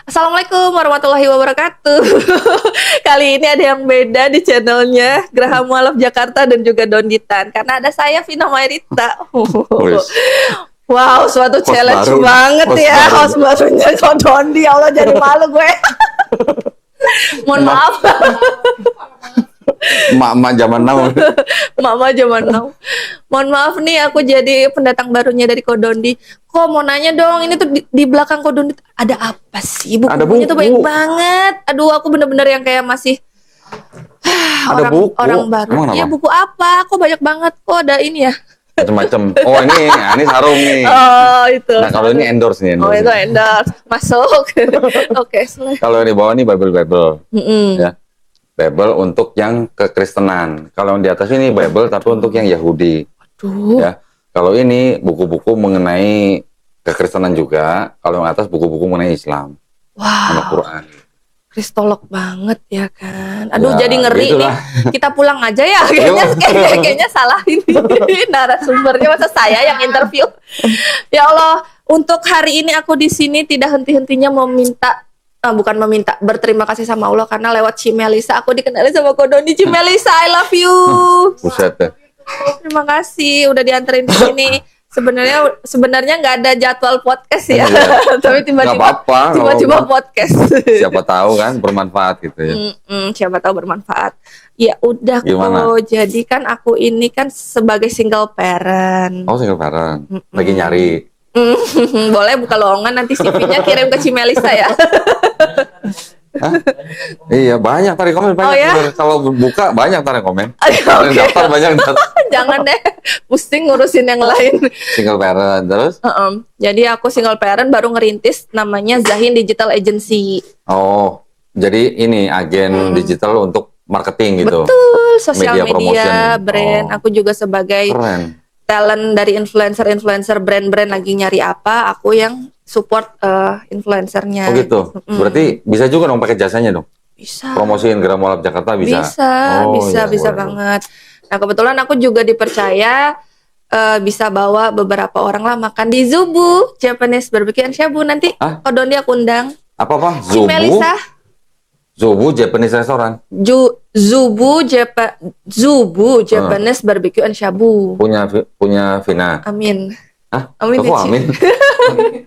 Assalamualaikum warahmatullahi wabarakatuh. Kali ini ada yang beda di channelnya Geraham Mualaf Jakarta dan juga Donditan karena ada saya Vina Mairita. Wow, suatu Host challenge baru. banget Host ya. baru. Host barunya Ko Dondi, ya Allah jadi malu gue. Mohon maaf. Emak-emak zaman now. Mama zaman now. Mohon maaf nih, aku jadi pendatang barunya dari Ko Dondi. Kok mau nanya dong, ini tuh di belakang Ko Dondi ada apa sih? Ada Buku-bukunya tuh buku. banyak banget. Aduh, aku bener-bener yang kayak masih Ada buku. orang baru. Emang Iya, kenapa? buku apa? Kok banyak banget? Kok ada ini ya? Macam-macam. Oh ini sarung nih. Oh, itu. Nah kalau ini endorse nih. Oh, itu endorse. Masuk. Oke, selesai. Kalau yang di bawah ini Bible. Mm-mm. Ya. Bible untuk yang kekristenan. Kalau yang di atas ini Bible tapi untuk yang Yahudi. Aduh. Ya. Kalau ini buku-buku mengenai kekristenan juga. Kalau yang atas buku-buku mengenai Islam. Sama Wow. Quran. Kristolog banget ya kan. Aduh, Ya, jadi ngeri begitulah. nih. Kita pulang aja ya. Kayaknya salah ini narasumbernya, masa saya yang interview. Ya Allah, untuk hari ini aku di sini tidak henti-hentinya bukan meminta, berterima kasih sama Allah karena lewat Cimelisa aku dikenali sama Ko Dondi. Cimelisa, I love you. Buset deh. Terima kasih udah dianterin ke sini. Sebenarnya nggak ada jadwal podcast ya, Iya. tapi Nggak apa-apa, tiba-tiba kalau- podcast. Siapa tahu kan bermanfaat gitu ya. Siapa tahu bermanfaat. Ya udah Gimana? kok. Jadi kan aku ini kan sebagai single parent. Oh single parent. Lagi nyari. Boleh buka lowongan, nanti CV-nya kirim ke Cimelisa ya. Hah? Iya banyak tarik komen banyak. Oh, ya? Bener. Kalau buka banyak tarik komen. Aduh, Kalau yang oke. daftar banyak yang daftar. Jangan deh, pusing ngurusin yang lain. Single parent terus. Jadi aku single parent baru ngerintis namanya Zahin Digital Agency. Oh jadi ini agen digital untuk marketing gitu. Betul, sosial Media media, promotion. brand. Oh. Aku juga sebagai Keren. talent dari influencer brand-brand lagi nyari apa, aku yang support influencernya. Oh gitu. Berarti bisa juga dong pakai jasanya dong. Bisa. Promosiin Geraham Mualaf Jakarta bisa. Oh, bisa iya, bisa boleh, banget. Nah, kebetulan aku juga dipercaya bisa bawa beberapa orang lah makan di Zubu Japanese Barbecue and Shabu. Nanti Hah? Ko Dondi aku undang. Apa? Cimelisa. Zubu Japanese restaurant. Zubu Japanese Barbecue and Shabu. Punya Vina. Amin. Hah? Amin, Kok ya, Ci? amin?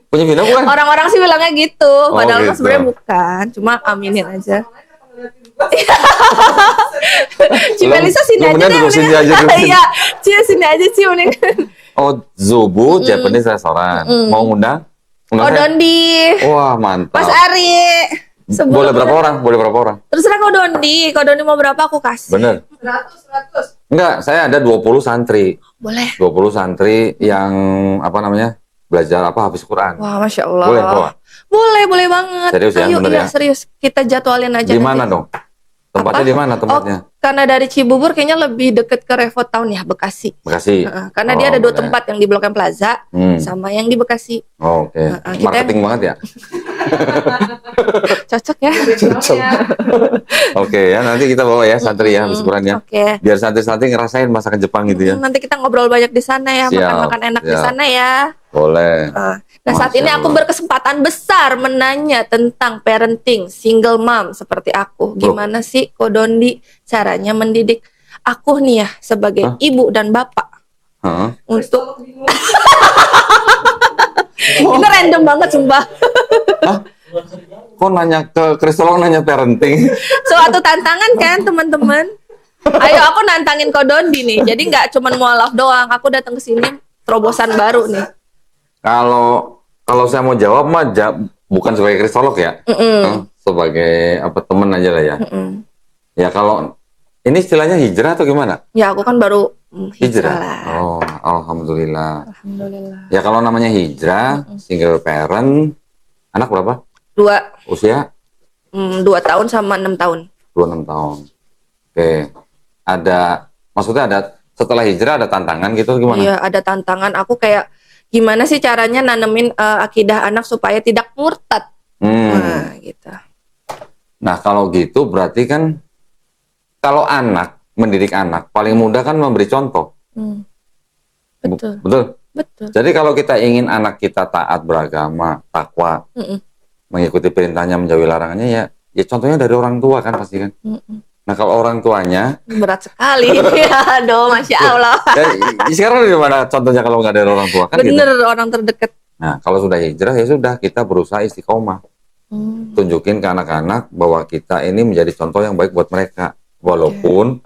Punya Vina bukan? Orang-orang sih bilangnya gitu, padahal kan gitu. sebenarnya bukan, cuma aminin aja. Cimelisa sini Lu aja mendingan deh. duduk sini aja, duduk sini. Iya, sini aja Ci mendingan. Oh, Zubu Japanese restaurant. Mau ngundang? Undang Ko saya? Dondi, Wah, mantap. Mas Ari. Boleh berapa orang? Boleh berapa orang? Terserah Ko Dondi mau berapa aku kasih. Bener. 100. Enggak, saya ada 20 santri. Boleh. 20 santri yang apa namanya? Belajar hafiz Quran. Wah, Masya Allah. Boleh, bawa? Boleh banget. Serius ya, Ayo, bener iya ya? serius. Kita jadwalin aja. Di mana nanti. dong? Tempatnya Apa? di mana tempatnya? Oh, karena dari Cibubur kayaknya lebih deket ke Revo Town ya, Bekasi. Bekasi. Karena dia Oh, ada dua boleh. tempat, yang di Blok M Plaza sama yang di Bekasi. Oh, oke. Kita- Marketing banget ya? Cocok ya? Oke ya, nanti kita bawa ya santri ya, hafiz Quran ya. Oke. Biar santri-santri ngerasain masakan Jepang gitu ya. Nanti kita ngobrol banyak di sana ya, Siap, makan-makan enak di siap. sana ya. Boleh. Nah, saat Masya ini aku Allah. berkesempatan besar menanya tentang parenting single mom seperti aku. Gimana sih Ko Dondi caranya mendidik aku nih ya sebagai ibu dan bapak Heeh. untuk ini random banget sumpah. Kok nanya ke kristolog nanya parenting? Suatu tantangan kan teman-teman. Ayo aku nantangin Ko Dondi nih. Jadi nggak cuma mualaf doang. Aku datang ke sini terobosan baru nih. Kalau saya mau jawab mah bukan sebagai kristolog ya. Sebagai apa temen aja lah ya. Ya kalau ini istilahnya hijrah atau gimana? Ya aku kan baru hijrah lah. Oh, alhamdulillah. Alhamdulillah. Ya kalau namanya hijrah, single parent, anak berapa? 2 Usia 2 tahun sama 6 tahun. 26 tahun. Oke. Maksudnya ada setelah hijrah ada tantangan gitu gimana? Iya, ada tantangan. Aku kayak gimana sih caranya nanemin akidah anak supaya tidak murtad. Nah, gitu. Nah, kalau gitu berarti kan kalau mendidik anak paling mudah kan memberi contoh. Betul. Betul. Betul. Jadi kalau kita ingin anak kita taat beragama, takwa, mengikuti perintahnya, menjauhi larangannya, ya contohnya dari orang tua kan pasti kan. Nah kalau orang tuanya, Berat sekali. Aduh, Masya Allah. sekarang dari mana contohnya kalau nggak dari orang tua kan gitu. Bener, orang terdekat. Nah kalau sudah hijrah ya sudah, kita berusaha istiqomah, tunjukin ke anak-anak bahwa kita ini menjadi contoh yang baik buat mereka, walaupun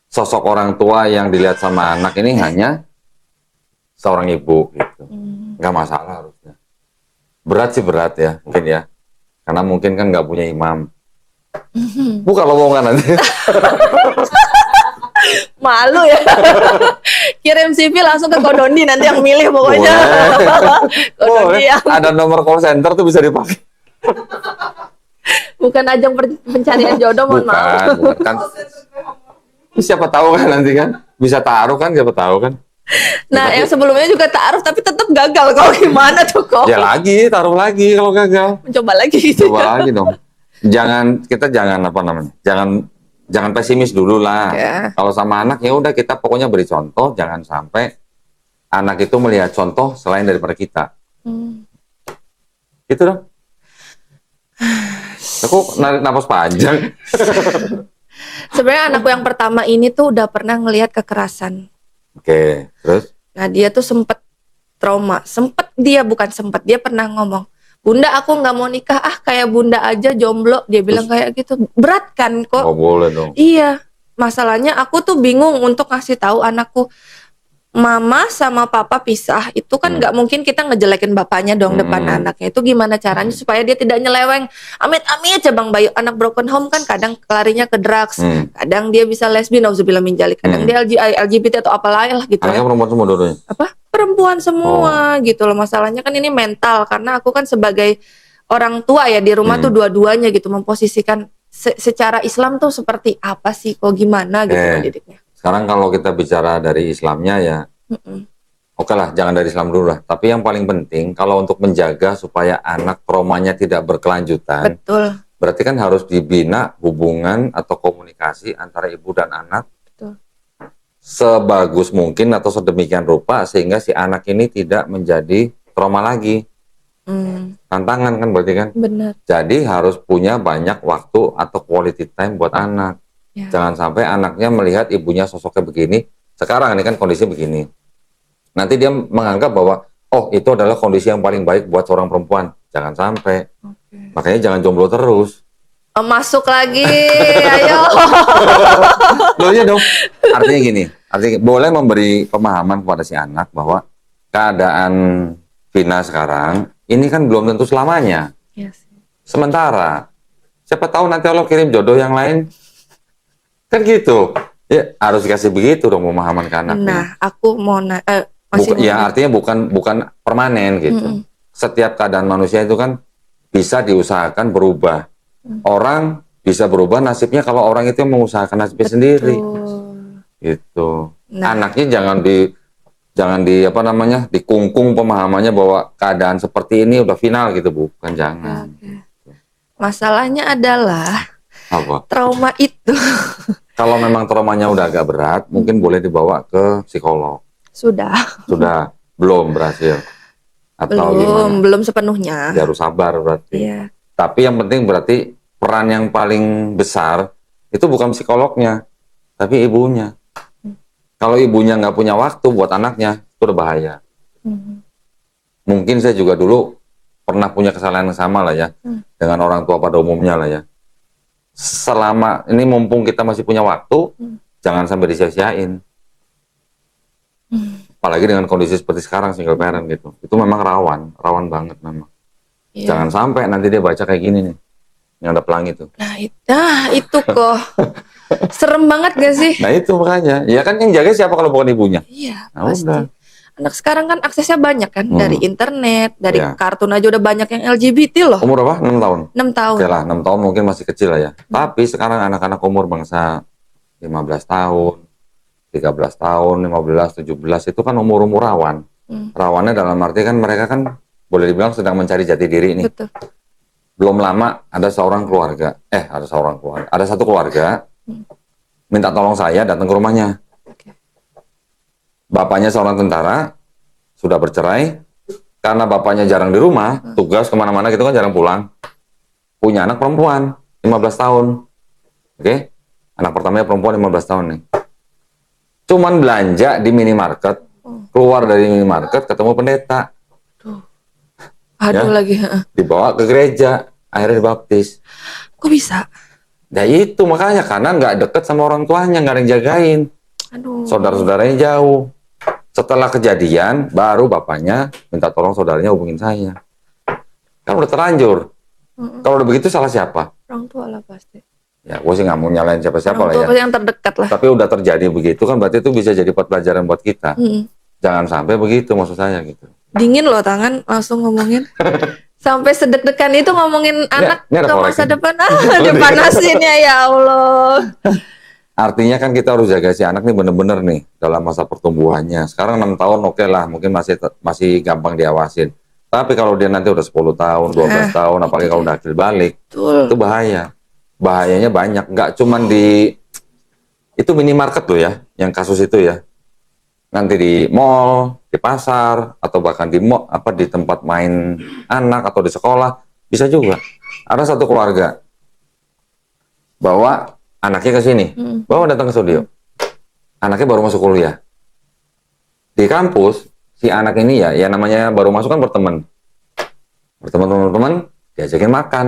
sosok orang tua yang dilihat sama anak ini hanya seorang ibu gitu, nggak masalah harusnya. Berat sih berat ya mungkin ya, karena mungkin kan nggak punya imam. Bukan lowongan nanti. Malu ya. Kirim CV langsung ke Kodoni nanti yang milih pokoknya. Kodoni yang Ada nomor call center tuh bisa dipakai. bukan ajang pencarian jodoh, mohon maaf. Bukan kan. Siapa tahu kan nanti kan bisa taruh kan, siapa tahu kan. Nah, yang sebelumnya juga taruh tapi tetap gagal. Kau gimana tuh kok? Ya lagi, taruh lagi kalau gagal. Mencoba lagi gitu. Coba lagi dong. Kita jangan apa namanya? Jangan pesimis dulu lah. Ya. Kalau sama anak ya udah kita pokoknya beri contoh, jangan sampai anak itu melihat contoh selain daripada kita. Gitu dong. Aku narik napas panjang. Sebenarnya anakku yang pertama ini tuh udah pernah ngelihat kekerasan. Oke, terus? Nah, dia tuh sempet trauma. Dia pernah ngomong, "Bunda, aku nggak mau nikah, kayak bunda aja jomblo." Dia bilang kayak gitu. Berat kan kok? Oh boleh dong. Iya. Masalahnya aku tuh bingung untuk ngasih tahu anakku, mama sama papa pisah. Itu kan nggak mungkin kita ngejelekin bapaknya dong depan anaknya. Itu gimana caranya supaya dia tidak nyeleweng? Amit-amit aja Bang Bayu. Anak broken home kan kadang larinya ke drugs, kadang dia bisa lesbi, nauzubillah min dzalik, kadang dia LGBT atau apalah gitu ya. Anaknya perempuan semua dua-duanya? Apa? Perempuan semua gitu loh. Masalahnya kan ini mental, karena aku kan sebagai orang tua ya di rumah tuh dua-duanya gitu, memposisikan secara Islam tuh seperti apa sih, kok gimana gitu mendidiknya. Sekarang kalau kita bicara dari Islamnya ya, oke lah, jangan dari Islam dulu lah. Tapi yang paling penting kalau untuk menjaga supaya anak traumanya tidak berkelanjutan, Betul. berarti kan harus dibina hubungan atau komunikasi antara ibu dan anak Betul. sebagus mungkin atau sedemikian rupa sehingga si anak ini tidak menjadi trauma lagi. Tantangan kan berarti kan. Benar. Jadi harus punya banyak waktu atau quality time buat anak. Ya. Jangan sampai anaknya melihat ibunya sosoknya begini. Sekarang ini kan kondisi begini. Nanti dia menganggap bahwa oh itu adalah kondisi yang paling baik buat seorang perempuan. Jangan sampai. Makanya jangan jomblo terus. Masuk lagi, ayo. Loh iya dong. Artinya gini. Artinya boleh memberi pemahaman kepada si anak bahwa keadaan Vina sekarang ini kan belum tentu selamanya. Yes. Sementara siapa tahu nanti Allah kirim jodoh yang lain. Kan gitu. Ya harus dikasih begitu dong pemahaman ke anaknya. Nah, aku mau Ya artinya bukan permanen gitu. Setiap keadaan manusia itu kan bisa diusahakan berubah. Orang bisa berubah nasibnya kalau orang itu yang mengusahakan nasibnya sendiri. Gitu. Nah. Anaknya jangan dikungkung pemahamannya bahwa keadaan seperti ini udah final gitu, bukan, jangan. Masalahnya adalah Apa? trauma itu. Kalau memang traumanya udah agak berat, mungkin boleh dibawa ke psikolog. Sudah. Belum berhasil. Atau gimana? Belum sepenuhnya. Ya, harus sabar berarti. Iya. Tapi yang penting berarti peran yang paling besar itu bukan psikolognya, tapi ibunya. Kalau ibunya nggak punya waktu buat anaknya, itu udah bahaya. Mungkin saya juga dulu pernah punya kesalahan yang sama lah ya, dengan orang tua pada umumnya lah ya. Selama ini mumpung kita masih punya waktu, jangan sampai disia-siain. Apalagi dengan kondisi seperti sekarang single parent gitu, itu memang rawan banget memang. Iya. Jangan sampai nanti dia baca kayak gini nih, yang ada pelangi itu. Nah, itu kok serem banget gak sih? Nah itu makanya, ya kan yang jaga siapa kalau bukan ibunya? Iya, Nah, pasti. udah. Anak sekarang kan aksesnya banyak kan, dari internet, dari Ya. kartun aja udah banyak yang LGBT loh. Umur apa? 6 tahun? 6 tahun. Oke lah, 6 tahun mungkin masih kecil lah ya. Tapi sekarang anak-anak umur bangsa 15 tahun, 13 tahun, 15, 17 itu kan umur-umur rawan. Rawannya dalam arti kan mereka kan boleh dibilang sedang mencari jati diri nih. Betul. Belum lama ada satu keluarga minta tolong saya datang ke rumahnya. Bapaknya seorang tentara, sudah bercerai, karena bapaknya jarang di rumah, tugas kemana-mana gitu kan jarang pulang. Punya anak perempuan, 15 tahun. Oke? Anak pertamanya perempuan 15 tahun nih. Cuman belanja di minimarket, keluar dari minimarket ketemu pendeta. Aduh Ya. lagi. Dibawa ke gereja, akhirnya dibaptis. Kok bisa? Nah itu makanya, karena nggak deket sama orang tuanya, nggak ada yang jagain. Aduh. Saudara-saudaranya jauh. Setelah kejadian, baru bapaknya minta tolong saudaranya hubungin saya. Kan udah terlanjur. Kalau udah begitu salah siapa? Orang tua lah pasti. Ya, gue sih nggak mau nyalain siapa-siapa Orang lah tua ya. pasti yang terdekat lah. Tapi udah terjadi begitu kan, berarti itu bisa jadi pelajaran buat kita. Jangan sampai begitu maksud saya gitu. Dingin loh tangan langsung ngomongin. Sampai sedek-dekan itu ngomongin anak ini ada ke masa korekin. depan. Dipanasin ya Allah. Artinya kan kita harus jaga si anak nih bener-bener nih dalam masa pertumbuhannya. Sekarang 6 tahun oke lah, mungkin masih gampang diawasin. Tapi kalau dia nanti udah 10 tahun, 12 tahun, apalagi kalau udah akil balik, itu bahaya. Bahayanya banyak, nggak cuman di itu minimarket loh ya, yang kasus itu ya. Nanti di mall, di pasar, atau bahkan di di tempat main anak atau di sekolah, bisa juga. Ada satu keluarga bawa anaknya ke sini, bawa datang ke studio. Anaknya baru masuk kuliah. Di kampus, si anak ini ya namanya baru masuk kan berteman. Berteman, diajakin makan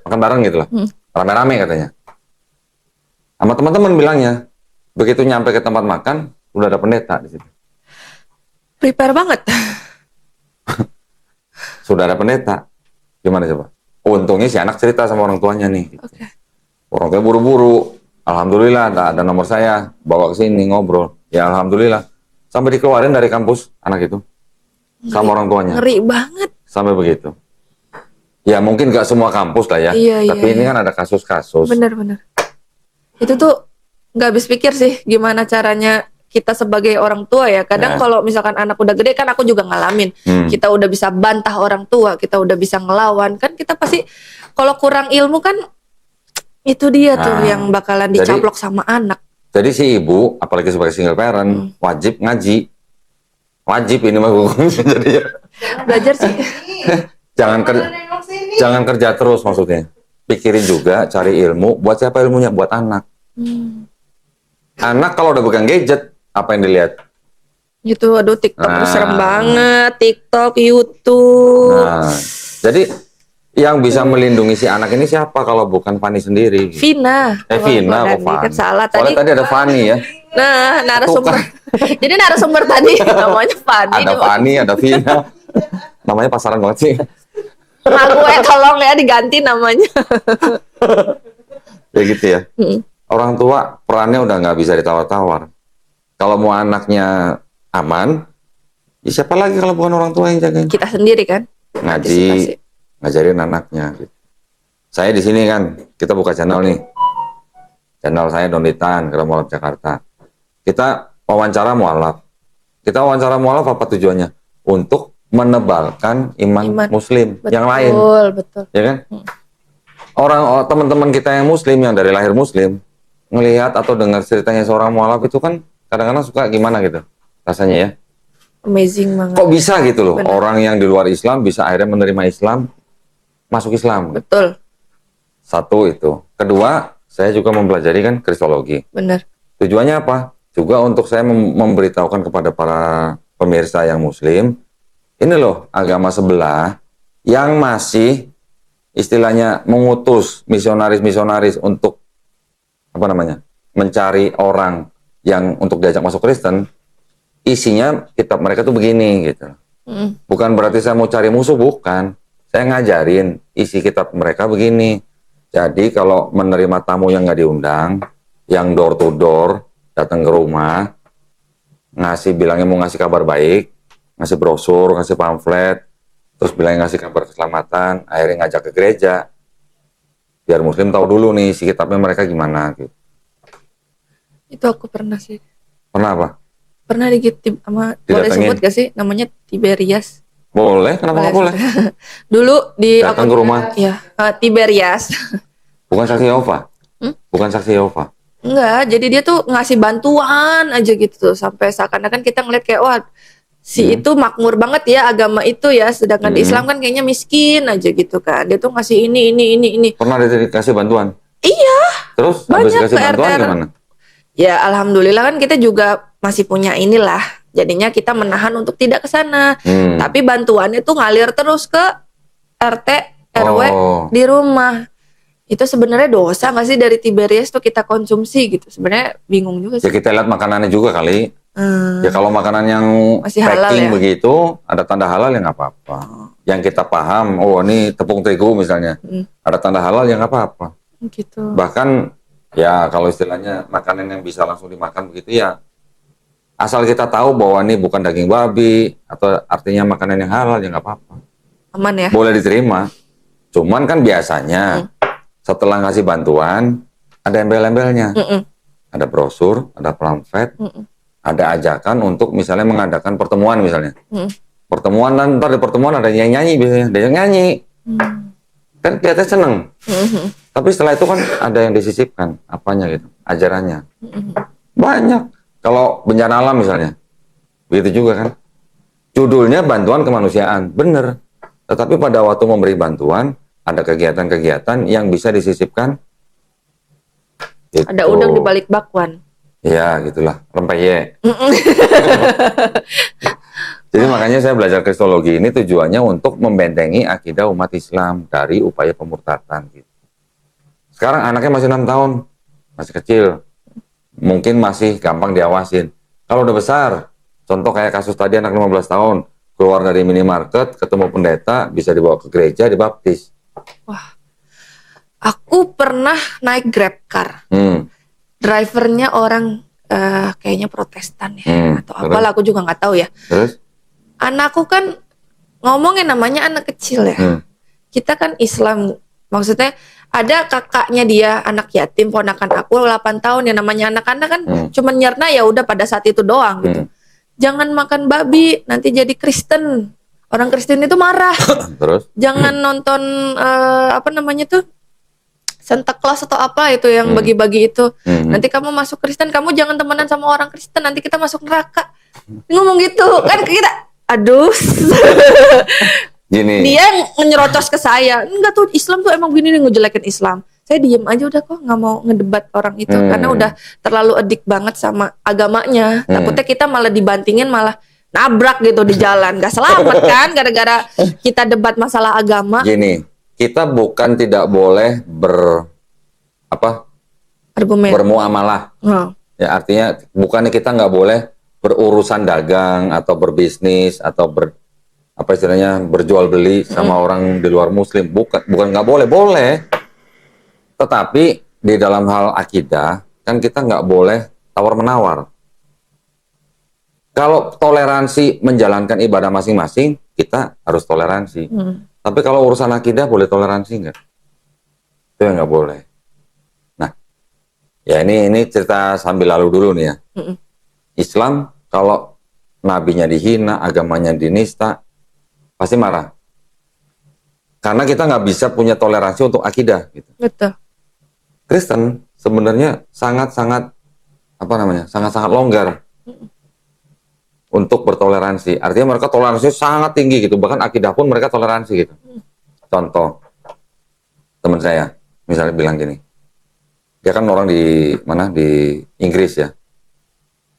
bareng gitu lah. Rame-rame katanya. Sama teman-teman bilangnya, begitu nyampe ke tempat makan, udah ada pendeta di situ. Prepare banget. Sudah ada pendeta. Gimana coba? Untungnya si anak cerita sama orang tuanya nih. Oke. Orang tua buru-buru. Alhamdulillah ada nomor saya, bawa ke sini ngobrol. Ya alhamdulillah. Sampai dikeluarin dari kampus anak itu. Sama orang tuanya. Ngeri banget. Sampai begitu. Ya mungkin gak semua kampus lah ya. Iya, Tapi ini iya. kan ada kasus-kasus. Bener-bener. Itu tuh nggak habis pikir sih gimana caranya kita sebagai orang tua ya. Kadang kalau misalkan anak udah gede, kan aku juga ngalamin. Kita udah bisa bantah orang tua, kita udah bisa ngelawan. Kan kita pasti kalau kurang ilmu kan itu dia tuh yang bakalan dicaplok sama anak. Jadi si ibu, apalagi sebagai single parent, wajib ngaji. Wajib ini mah jadi ya. Belajar sih. Jangan kerja terus maksudnya. Pikirin juga, cari ilmu. Buat siapa ilmunya? Buat anak. Anak kalau udah pegang gadget, apa yang dilihat? Gitu, aduh TikTok serem banget. TikTok, YouTube. Nah, jadi yang bisa melindungi si anak ini siapa kalau bukan Fani sendiri? Vina. Vina kok Fani? Kan salah Soalnya tadi ada Fani ya. Nah, narasumber. Jadi narasumber tadi namanya Fani. Ada Fani, ada Vina. Namanya pasaran banget sih. Nah, gue tolong ya diganti namanya. Ya gitu ya. Orang tua perannya udah nggak bisa ditawar-tawar. Kalau mau anaknya aman, ya siapa lagi kalau bukan orang tua yang jagain? Kita sendiri kan. Ngaji, ngajarin anaknya. Gitu. Saya di sini kan, kita buka channel nih. Channel saya Donditan, Keramat Mualaf Jakarta. Kita wawancara mualaf. Kita wawancara mualaf apa tujuannya? Untuk menebalkan iman Muslim yang lain. Betul. Ya kan? Teman-teman kita yang Muslim, yang dari lahir Muslim, ngelihat atau dengar ceritanya seorang mualaf itu kan kadang-kadang suka gimana gitu rasanya ya. Amazing banget. Kok bisa gitu loh, Bener. orang yang di luar Islam bisa akhirnya menerima Islam, masuk Islam. Betul. Satu itu. Kedua, saya juga mempelajari kan Kristologi. Bener. Tujuannya apa? Juga untuk saya memberitahukan kepada para pemirsa yang Muslim, ini loh agama sebelah yang masih istilahnya mengutus misionaris-misionaris untuk mencari orang yang untuk diajak masuk Kristen. Isinya kitab mereka tuh begini gitu. Bukan berarti saya mau cari musuh, bukan. Saya ngajarin isi kitab mereka begini. Jadi kalau menerima tamu yang nggak diundang, yang door to door datang ke rumah, bilangnya mau ngasih kabar baik, ngasih brosur, ngasih pamflet, terus bilangnya ngasih kabar keselamatan, akhirnya ngajak ke gereja, biar Muslim tahu dulu nih isi kitabnya mereka gimana gitu. Itu aku pernah sih. Pernah apa? Pernah boleh sebut gak sih namanya Tiberias? Boleh, kenapa nggak boleh? Dulu di Datang ke rumah. Ya, Tiberias. Bukan saksi Yehova. Bukan saksi Yehova. Enggak, jadi dia tuh ngasih bantuan aja gitu tuh sampai seakan-akan kita ngeliat kayak wah si itu makmur banget ya agama itu ya, sedangkan di Islam kan kayaknya miskin aja gitu kan. Dia tuh ngasih ini. Pernah dikasih bantuan? Iya, Terus habis banyak dikasih ke bantuan RT. gimana? Ya alhamdulillah kan kita juga masih punya inilah. Jadinya kita menahan untuk tidak ke sana. Tapi bantuannya tuh ngalir terus ke RT RW Oh. di rumah. Itu sebenarnya dosa nggak sih dari Tiberias tuh kita konsumsi gitu? Sebenarnya bingung juga Ya sih. kita lihat makanannya juga kali. Hmm, Ya kalau makanan yang Masih halal packing ya? begitu, ada tanda halal ya nggak apa-apa. Yang kita paham, oh ini tepung terigu misalnya, ada tanda halal ya nggak apa-apa. Gitu. Bahkan ya kalau istilahnya makanan yang bisa langsung dimakan begitu ya, asal kita tahu bahwa ini bukan daging babi atau artinya makanan yang halal ya nggak apa-apa. Aman ya? Boleh diterima. Cuman kan biasanya setelah ngasih bantuan ada embel-embelnya. Ada brosur, ada pamflet, ada ajakan untuk misalnya mengadakan pertemuan misalnya. Pertemuan dan ntar di pertemuan ada yang nyanyi biasanya, ada yang nyanyi. Kan kelihatannya seneng. Tapi setelah itu kan ada yang disisipkan, apanya gitu, ajarannya. Banyak. Kalau bencana alam misalnya, begitu juga kan. Judulnya bantuan kemanusiaan, bener. Tetapi pada waktu memberi bantuan, ada kegiatan-kegiatan yang bisa disisipkan. Gitu. Ada udang di balik bakwan. Ya, gitulah, rempeyek. Jadi makanya saya belajar kristologi ini tujuannya untuk membentengi akidah umat Islam dari upaya pemurtatan. Gitu. Sekarang anaknya masih 6 tahun, masih kecil, mungkin masih gampang diawasin. Kalau udah besar, contoh kayak kasus tadi anak 15 tahun, keluar dari minimarket, ketemu pendeta, bisa dibawa ke gereja, dibaptis. Wah, aku pernah naik Grab car. Drivernya orang kayaknya Protestan ya, atau apalah aku juga nggak tahu ya. Terus? Anakku kan ngomongin namanya anak kecil ya. Kita kan Islam, maksudnya ada kakaknya dia anak yatim, ponakan aku 8 tahun ya, namanya anak-anak kan cuman nyerna ya udah pada saat itu doang gitu. Jangan makan babi, nanti jadi Kristen. Orang Kristen itu marah. Terus? Jangan nonton apa namanya tuh? Santa Claus atau apa itu yang bagi-bagi itu. Nanti kamu masuk Kristen, kamu jangan temenan sama orang Kristen, nanti kita masuk neraka. Ngomong gitu kan kita, aduh. Gini. Dia nyerocos ke saya. Enggak tuh, Islam tuh emang gini nih, ngejelekin Islam. Saya diem aja udah kok, nggak mau ngedebat orang itu karena udah terlalu edik banget sama agamanya. Takutnya kita malah dibantingin, malah nabrak gitu di jalan, gak selamat kan gara-gara kita debat masalah agama. Gini, kita bukan tidak boleh Argumen. bermuamalah. Ya artinya bukannya kita nggak boleh berurusan dagang atau berbisnis atau berjual beli sama orang di luar Muslim. Bukan nggak boleh, boleh. Tetapi di dalam hal akidah kan kita nggak boleh tawar menawar. Kalau toleransi menjalankan ibadah masing-masing, kita harus toleransi. Tapi kalau urusan akidah boleh toleransi nggak? Itu yang nggak boleh. Nah, ya ini cerita sambil lalu dulu nih ya. Islam kalau nabinya dihina, agamanya dinista, pasti marah. Karena kita nggak bisa punya toleransi untuk akidah. Gitu. Betul. Kristen sebenarnya sangat-sangat sangat-sangat longgar untuk bertoleransi. Artinya mereka toleransi sangat tinggi gitu. Bahkan akidah pun mereka toleransi gitu. Contoh, teman saya misalnya bilang gini, dia kan orang di Inggris ya.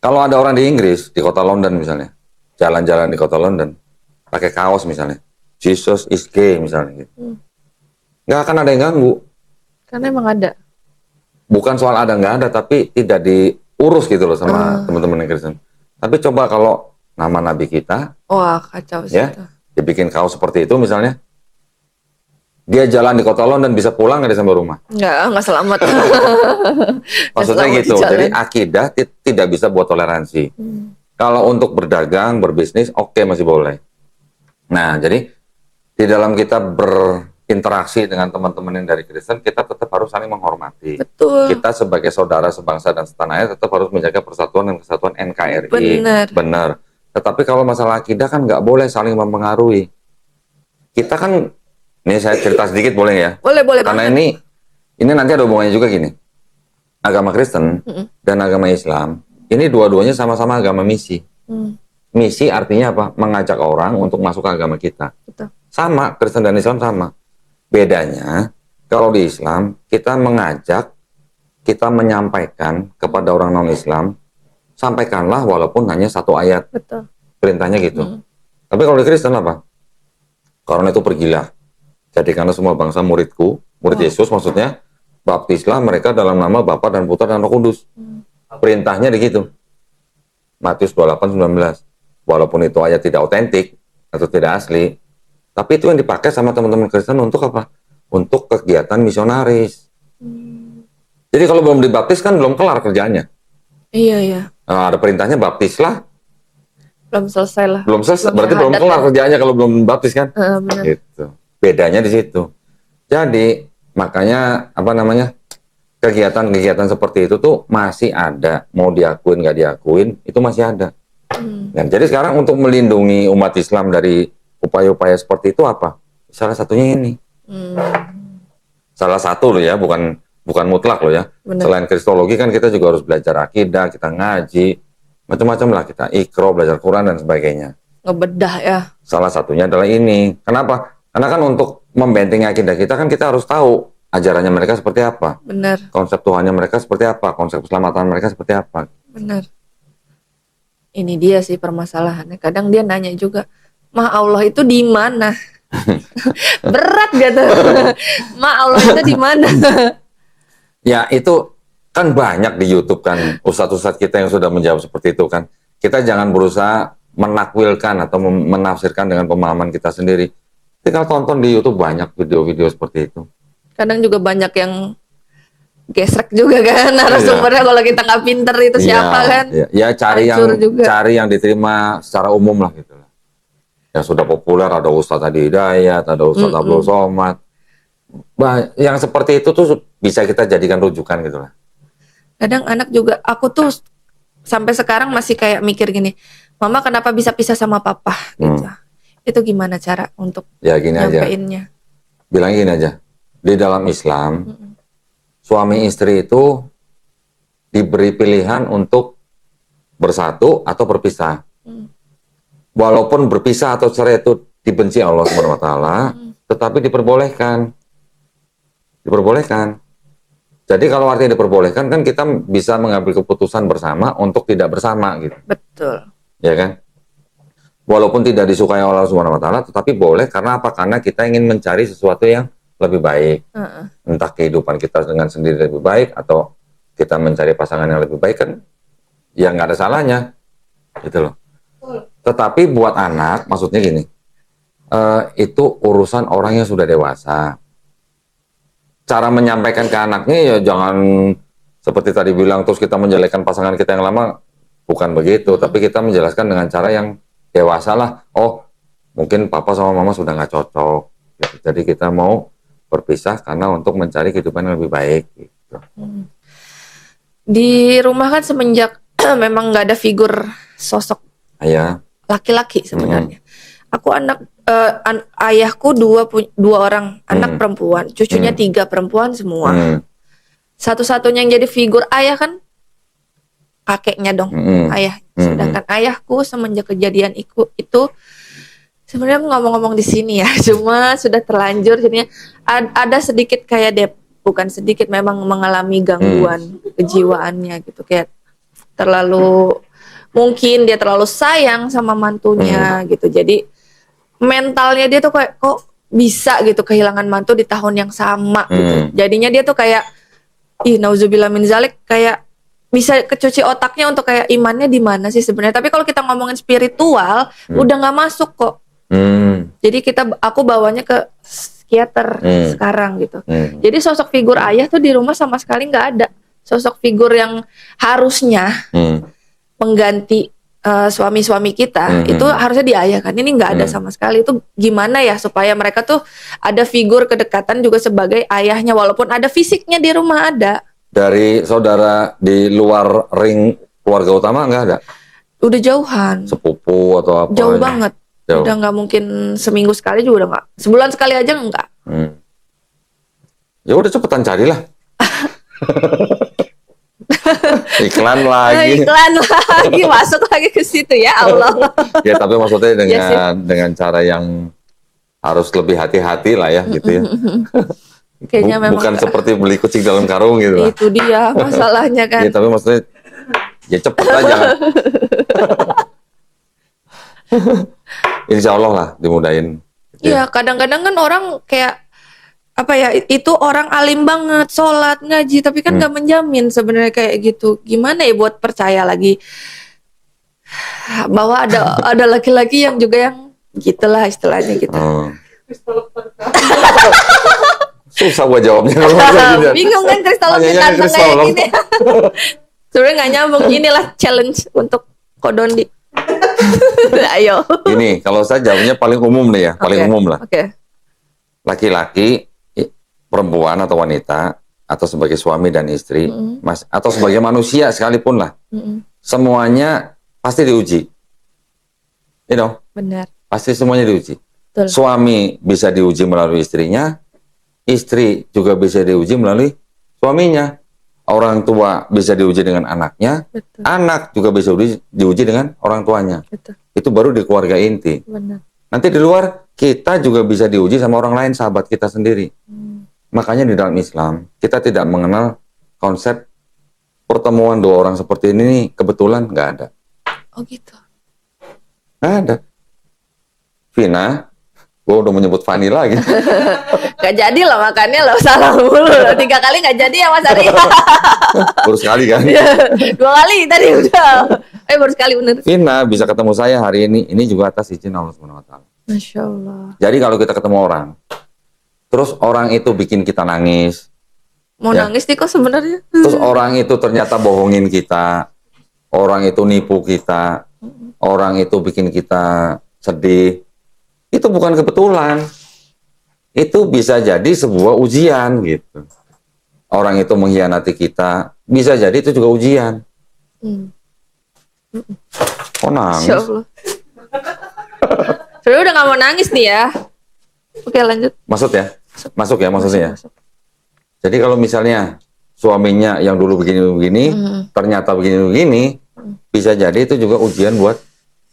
Kalau ada orang di Inggris, di kota London misalnya, jalan-jalan di kota London, pakai kaos misalnya, Jesus is gay misalnya gitu. Nggak akan ada yang ganggu. Karena emang ada. Bukan soal ada nggak ada, tapi tidak diurus gitu loh sama teman-teman yang Kristen. Tapi coba kalau nama Nabi kita, wah kacau sih ya, itu. dibikin kaos seperti itu misalnya, dia jalan di kota London bisa pulang nggak dia sampai rumah? Nggak selamat. Maksudnya selamat gitu. di jalan. Jadi akidah tidak bisa buat toleransi. Kalau untuk berdagang, berbisnis, oke, masih boleh. Nah, jadi di dalam kita berinteraksi dengan teman-teman yang dari Kristen, kita tetap harus saling menghormati. Betul. Kita sebagai saudara sebangsa dan setanah air tetap harus menjaga persatuan dan kesatuan NKRI. Benar. Tetapi kalau masalah akidah kan nggak boleh saling mempengaruhi. Kita kan, ini saya cerita sedikit boleh ya? Boleh Karena banget. ini nanti ada hubungannya juga gini. Agama Kristen dan agama Islam, ini dua-duanya sama-sama agama misi. misi artinya apa? Mengajak orang untuk masuk ke agama kita. Betul. Sama, Kristen dan Islam sama. Bedanya, kalau di Islam, kita mengajak, kita menyampaikan kepada orang non-Islam, sampaikanlah walaupun hanya satu ayat. Betul. Perintahnya gitu. Tapi kalau di Kristen apa? Karena itu pergilah. Jadikanlah semua bangsa muridku, murid Yesus maksudnya, baptislah mereka dalam nama Bapa dan Putra dan Roh Kudus. Perintahnya begitu. Matius 28:19. Walaupun itu ayat tidak otentik atau tidak asli, tapi itu yang dipakai sama teman-teman Kristen untuk apa? Untuk kegiatan misionaris. Jadi kalau belum dibaptis kan belum kelar kerjaannya. Iya, iya. Nah, ada perintahnya baptislah, Belum selesai lah. belum selesai, berarti belum syahadat kelar kan. kerjaannya kalau belum baptis kan? Benar. Gitu. Bedanya di situ. Jadi makanya apa namanya, kegiatan-kegiatan seperti itu tuh masih ada, mau diakuin nggak diakuin itu masih ada. Dan jadi sekarang untuk melindungi umat Islam dari upaya-upaya seperti itu apa? Salah satunya ini. Salah satu loh ya, bukan mutlak loh ya. Benar. Selain kristologi kan kita juga harus belajar akidah, kita ngaji, macam-macam lah, kita ikro, belajar Quran dan sebagainya. Ngebedah ya. Salah satunya adalah ini. Kenapa? Karena kan untuk membentengi akidah kita kan kita harus tahu ajarannya mereka seperti apa, Benar. konsep Tuhannya mereka seperti apa, konsep keselamatan mereka seperti apa. Benar. Ini dia sih permasalahannya. Kadang dia nanya juga, "Ma, Allah itu di mana?" Berat gitu. "Ma, Allah itu di mana?" Ya itu kan banyak di YouTube kan ustadz-ustadz kita yang sudah menjawab seperti itu kan. Kita jangan berusaha menakwilkan atau menafsirkan dengan pemahaman kita sendiri. Tinggal tonton di YouTube banyak video-video seperti itu. Kadang juga banyak yang gesrek juga kan narasumbernya, kalau kita nggak pinter itu siapa kan. Iya. Ya Hancur juga. cari yang diterima secara umum lah gitu lah. Yang sudah populer, ada Ustadz Adi Hidayat, ada Ustadz Abdul Somad. Yang seperti itu tuh bisa kita jadikan rujukan gitu lah. Kadang anak juga, aku tuh sampai sekarang masih kayak mikir gini, "Mama kenapa bisa pisah sama papa?" gitu. Itu gimana cara untuk Ya gini aja. nyampeinnya? Bilang gini aja. Di dalam Islam, suami istri itu diberi pilihan untuk bersatu atau berpisah. Walaupun berpisah atau cerai itu dibenci Allah Subhanahu wa taala, tetapi diperbolehkan. Diperbolehkan. Jadi kalau artinya diperbolehkan kan kita bisa mengambil keputusan bersama untuk tidak bersama gitu. Betul. Ya kan? Walaupun tidak disukai Allah Subhanahu wa taala, tetapi boleh karena apa? Karena kita ingin mencari sesuatu yang lebih baik. Entah kehidupan kita dengan sendiri lebih baik atau kita mencari pasangan yang lebih baik kan ya nggak ada salahnya. Gitu loh. Tetapi buat anak, maksudnya gini, itu urusan orang yang sudah dewasa. Cara menyampaikan ke anaknya ya jangan seperti tadi bilang terus kita menjelekkan pasangan kita yang lama, bukan begitu. Tapi kita menjelaskan dengan cara yang dewasa lah. Oh, mungkin papa sama mama sudah nggak cocok. Gitu. Jadi kita mau berpisah karena untuk mencari kehidupan yang lebih baik. Gitu. Di rumah kan semenjak memang nggak ada figur sosok Ya. laki-laki sebenarnya. Aku anak ayahku dua orang anak perempuan, cucunya 3 perempuan semua. Satu-satunya yang jadi figur ayah kan kakeknya dong, ayah. Sedangkan ayahku semenjak kejadian itu sebenarnya aku ngomong-ngomong di sini ya, cuma sudah terlanjur jadinya ada sedikit kayak bukan sedikit, memang mengalami gangguan kejiwaannya gitu, kayak mungkin dia terlalu sayang sama mantunya gitu. Jadi mentalnya dia tuh kayak kok bisa gitu kehilangan mantu di tahun yang sama gitu. Jadinya dia tuh kayak nauzubillah min zalik, kayak bisa kecuci otaknya untuk kayak imannya di mana sih sebenarnya. Tapi kalau kita ngomongin spiritual udah nggak masuk kok. Jadi aku bawanya ke psikiater sekarang gitu. Jadi sosok figur ayah tuh di rumah sama sekali nggak ada. Sosok figur yang harusnya pengganti suami-suami kita itu harusnya di ayah kan. Ini nggak ada sama sekali. Itu gimana ya supaya mereka tuh ada figur kedekatan juga sebagai ayahnya, walaupun ada fisiknya di rumah ada. Dari saudara di luar ring keluarga utama nggak ada? Udah jauhan. Sepupu atau apa? Jauh banget. Jauh. Udah nggak mungkin seminggu sekali juga udah nggak. Sebulan sekali aja nggak. Ya udah cepetan carilah. Iklan lagi. Iklan lagi, masuk lagi ke situ ya Allah. Ya tapi maksudnya Iya sih. dengan cara yang harus lebih hati-hati lah ya gitu ya. Kayaknya memang Bukan nggak. seperti beli kucing dalam karung gitu lah. Itu dia masalahnya kan. Ya tapi maksudnya ya cepet aja. Insya Allah lah dimudahin. Gitu Iya, kadang-kadang kan orang kayak apa ya, itu orang alim banget, sholat, ngaji, tapi kan nggak menjamin sebenarnya kayak gitu. Gimana ya buat percaya lagi bahwa ada laki-laki yang juga yang gitulah istilahnya gitu. Hmm. Susah gua jawabnya kalau gini. Bingung kan kristolog Tanyanya ke tantang kayak kristolog. gini. Sebenarnya nggak nyambung, inilah challenge untuk Kodondi. Ayo. Ini kalau saya jawabnya paling umum nih ya, paling Oke, umum lah. Oke. Laki-laki, perempuan atau wanita, atau sebagai suami dan istri, mas, atau sebagai manusia sekalipun lah, semuanya pasti diuji. You know, Benar. pasti semuanya diuji. Betul. Suami bisa diuji melalui istrinya, istri juga bisa diuji melalui suaminya. Orang tua bisa diuji dengan anaknya, Betul. anak juga bisa diuji dengan orang tuanya. Betul. Itu baru di keluarga inti. Benar. Nanti di luar, kita juga bisa diuji sama orang lain, sahabat kita sendiri. Makanya di dalam Islam, kita tidak mengenal konsep pertemuan dua orang seperti ini nih, kebetulan nggak ada. Oh gitu. Nggak ada. Vina, gue udah menyebut Fani lagi. Gak jadi loh makannya loh, salah mulu loh. 3 kali gak jadi ya Mas Ari. Baru sekali kan. 2 kali tadi udah. Baru sekali bener. Vina bisa ketemu saya hari ini juga atas izin Allah SWT. Masya Allah. Jadi kalau kita ketemu orang, terus orang itu bikin kita nangis, Mau Ya. nangis nih kok sebenarnya. terus orang itu ternyata bohongin kita, orang itu nipu kita, orang itu bikin kita sedih, itu bukan kebetulan. Itu bisa jadi sebuah ujian gitu. Orang itu mengkhianati kita, bisa jadi itu juga ujian. Hmm. Kok nangis? Masya Allah. Sebenarnya udah gak mau nangis nih ya. Oke lanjut. Masuk ya? Masuk ya maksudnya? Masuk. Jadi kalau misalnya suaminya yang dulu begini-begini, ternyata begini-begini, bisa jadi itu juga ujian buat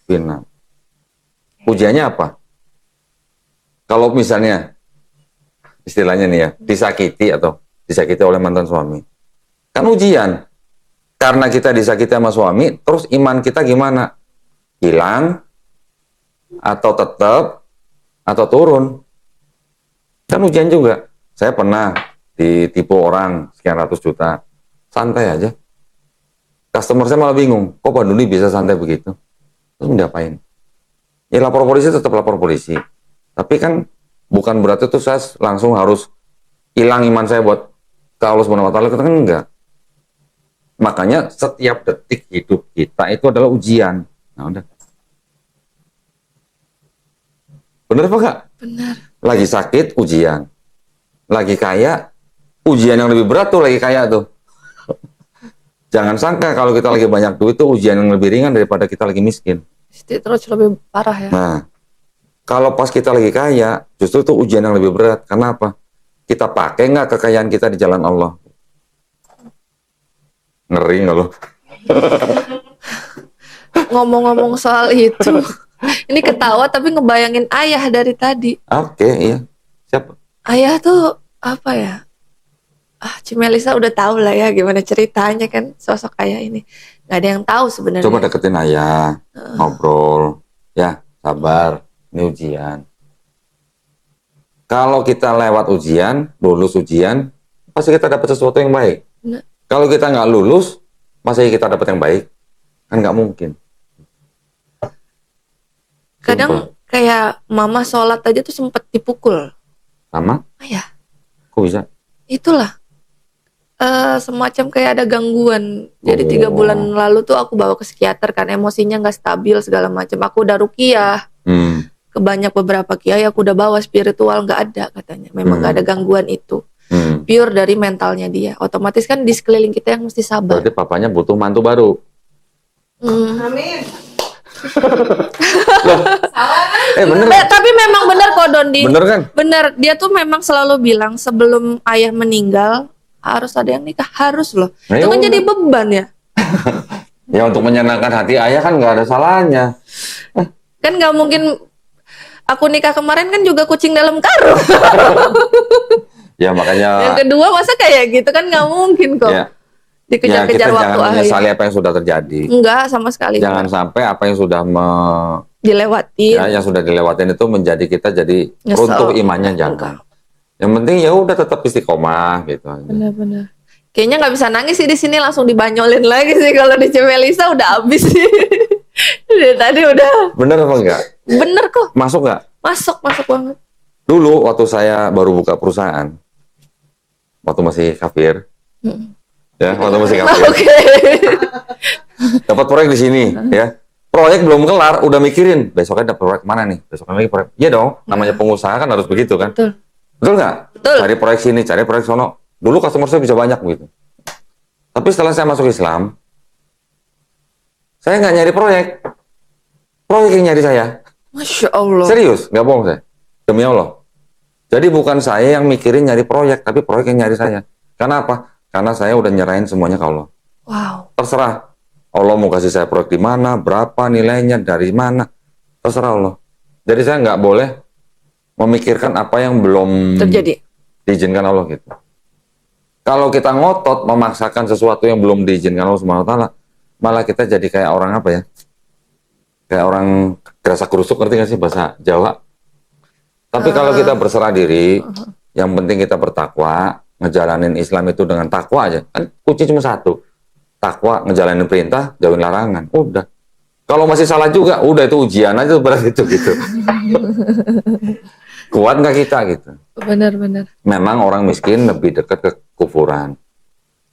Vina. Ujiannya apa? Kalau misalnya, istilahnya nih ya, disakiti oleh mantan suami. Kan ujian. Karena kita disakiti sama suami, terus iman kita gimana? Hilang, atau tetap, atau turun. Kan ujian juga. Saya pernah ditipu orang sekian ratus juta. Santai aja. Customer saya malah bingung. Kok Pak Duni bisa santai begitu? Terus diapain? Ya lapor polisi, tetap lapor polisi. Tapi kan bukan berarti tuh saya langsung harus hilang iman saya buat ke Allah Subhanahu wa Ta'ala. Kan enggak. Makanya setiap detik hidup kita itu adalah ujian. Nah udah. Bener apa enggak? Benar. Lagi sakit, ujian. Lagi kaya, ujian yang lebih berat tuh lagi kaya tuh. Jangan sangka kalau kita lagi banyak duit tuh ujian yang lebih ringan daripada kita lagi miskin. Terus lebih parah ya. Nah, kalau pas kita lagi kaya, justru itu ujian yang lebih berat. Karena apa? Kita pakai nggak kekayaan kita di jalan Allah? Ngeri nggak lo? Ngomong-ngomong soal itu. Ini ketawa tapi ngebayangin ayah dari tadi. Oke, iya. Siapa? Ayah tuh apa ya? Cimelisa udah tahu lah ya gimana ceritanya kan sosok ayah ini. Nggak ada yang tahu sebenarnya. Coba deketin ayah, ngobrol. Ya, sabar. Ini ujian. Kalau kita lewat ujian, lulus ujian, pasti kita dapat sesuatu yang baik. Benar. Kalau kita nggak lulus, masa kita dapat yang baik? Kan nggak mungkin. Kadang kayak mama sholat aja tuh sempet dipukul. Sama? Ayah, Kok bisa? itulah. Semacam kayak ada gangguan. Jadi 3 Oh. bulan lalu tuh aku bawa ke psikiater kan emosinya nggak stabil segala macam. Aku udah ruqyah. Ke banyak beberapa kiai aku udah bawa spiritual, nggak ada katanya. Memang nggak ada gangguan itu. Pure dari mentalnya dia. Otomatis kan di sekeliling kita yang mesti sabar. Berarti papanya butuh mantu baru. Amin. Bener. Tapi memang benar kok Dondi. Bener kan? Bener, dia tuh memang selalu bilang sebelum ayah meninggal harus ada yang nikah, harus loh. Nah, Itu kan ya jadi udah. beban ya. Ya untuk menyenangkan hati ayah kan nggak ada salahnya. Kan nggak mungkin aku nikah kemarin kan juga kucing dalam karung. Ya makanya. Yang kedua masa kayak gitu kan nggak mungkin kok. Ya, Dikejar-kejar kita waktu jangan menyesali ayah. apa yang sudah terjadi. Enggak sama sekali. Jangan enggak. sampai apa yang sudah Dilewatin. yang sudah dilewatin itu menjadi kita jadi Nyesel. runtuh imannya, jangan. Yang penting ya udah tetap istiqomah gitu aja. Benar-benar. Kayaknya nggak bisa nangis sih di sini, langsung dibanyolin lagi sih kalau di Cemelisa udah habis sih. Dari tadi udah. Bener apa enggak? Bener kok. Masuk nggak? Masuk banget. Dulu waktu saya baru buka perusahaan, waktu masih kafir, ya waktu masih kafir, Oke. dapat proyek di sini, ya. Proyek belum kelar, udah mikirin besoknya dapat proyek mana nih? Besoknya lagi proyek. Iya dong, namanya pengusaha kan harus begitu kan? Betul. Betul nggak? Betul. Cari proyek sini, cari proyek sono. Dulu customer saya bisa banyak gitu. Tapi setelah saya masuk Islam, saya nggak nyari proyek. Proyek yang nyari saya. Masya Allah. Serius, nggak bohong saya. Demi Allah. Jadi bukan saya yang mikirin nyari proyek, tapi proyek yang nyari saya. Karena apa? Karena saya udah nyerahin semuanya ke Allah. Wow. Terserah. Allah mau kasih saya proyek di mana, berapa nilainya, dari mana. Terserah Allah. Jadi saya nggak boleh memikirkan apa yang belum Terjadi. diizinkan Allah gitu. Kalau kita ngotot memaksakan sesuatu yang belum diizinkan Allah Subhanahu wa taala, malah kita jadi kayak orang apa ya? Kayak orang gerasa kerusuk, ngerti nggak sih bahasa Jawa? Tapi kalau kita berserah diri, yang penting kita bertakwa, ngejalanin Islam itu dengan takwa aja. Kan kunci cuma satu. Takwa, ngejalanin perintah, jauhin larangan. Udah. Kalau masih salah juga, udah itu ujian aja berat itu gitu. Kuat nggak kita gitu? Benar-benar. Memang orang miskin lebih dekat ke kufuran.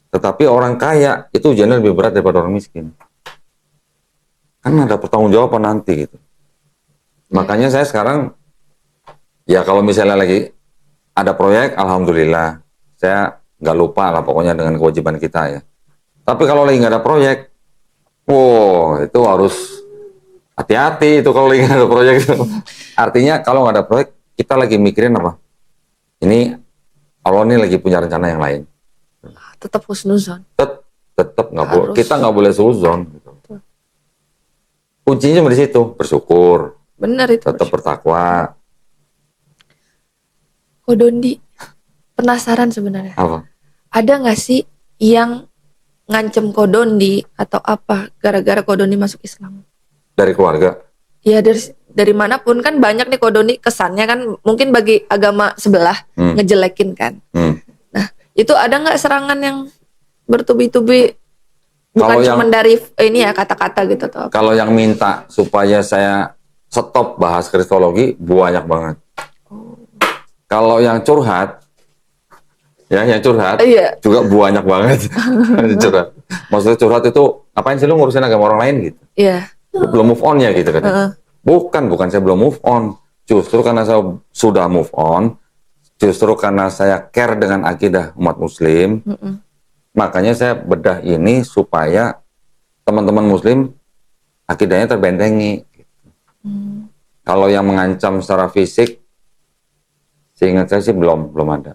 Tetapi orang kaya itu ujiannya lebih berat daripada orang miskin. Kan ada pertanggungjawaban nanti gitu. Makanya saya sekarang, ya kalau misalnya lagi ada proyek, alhamdulillah. Saya nggak lupa lah pokoknya dengan kewajiban kita ya. Tapi kalau lagi nggak ada proyek, wow itu harus hati-hati itu kalau lagi nggak ada proyek. Artinya kalau nggak ada proyek, kita lagi mikirin apa? Ini Allah ini lagi punya rencana yang lain. Tetap husnuzon. Tetap nggak boleh. Harus. Kita nggak boleh suzon. Gitu. Kuncinya di situ, bersyukur, Benar itu. tetap bertakwa. Kodondi, penasaran sebenarnya. Apa? Ada nggak sih yang ngancem Kodondi atau apa gara-gara Kodondi masuk Islam? Dari keluarga. Ya dari manapun kan banyak nih Kodondi kesannya kan mungkin bagi agama sebelah ngejelekin kan. Nah itu ada nggak serangan yang bertubi-tubi bukan Kalau cuma dari ini ya kata-kata gitu atau apa? Kalau yang minta supaya saya stop bahas kristologi banyak banget. Kalau yang curhat, ya yang curhat Iya. juga banyak banget. Curhat. Maksudnya curhat itu ngapain sih lu ngurusin agama orang lain gitu? Iya. Lu belum move on ya gitu kan? Bukan saya belum move on. Justru karena saya sudah move on, justru karena saya care dengan akidah umat Muslim, makanya saya bedah ini supaya teman-teman Muslim akidahnya terbentengi. Kalau yang mengancam secara fisik, seingat saya sih belum ada.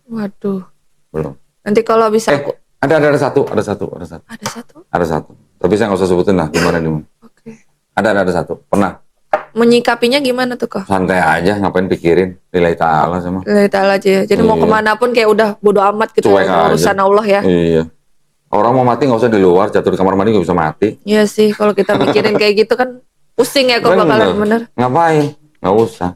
Waduh. Belum. Nanti kalau bisa aku Ada satu. ada satu. Ada satu. Tapi saya nggak usah sebutin lah gimana. Oke. Ada satu. Pernah. Menyikapinya gimana tuh kok? Santai aja, ngapain pikirin. Lillahi ta'ala sama. Lihat aja. Jadi mau Iya. kemana pun kayak udah bodo amat gitu. Cuek aja. Urusan Allah ya. Iya. Orang mau mati nggak usah di luar, jatuh di kamar mandi nggak bisa mati. Iya sih, kalau kita mikirin kayak gitu kan pusing ya kok bakalan bener. Ngapain? Nggak usah.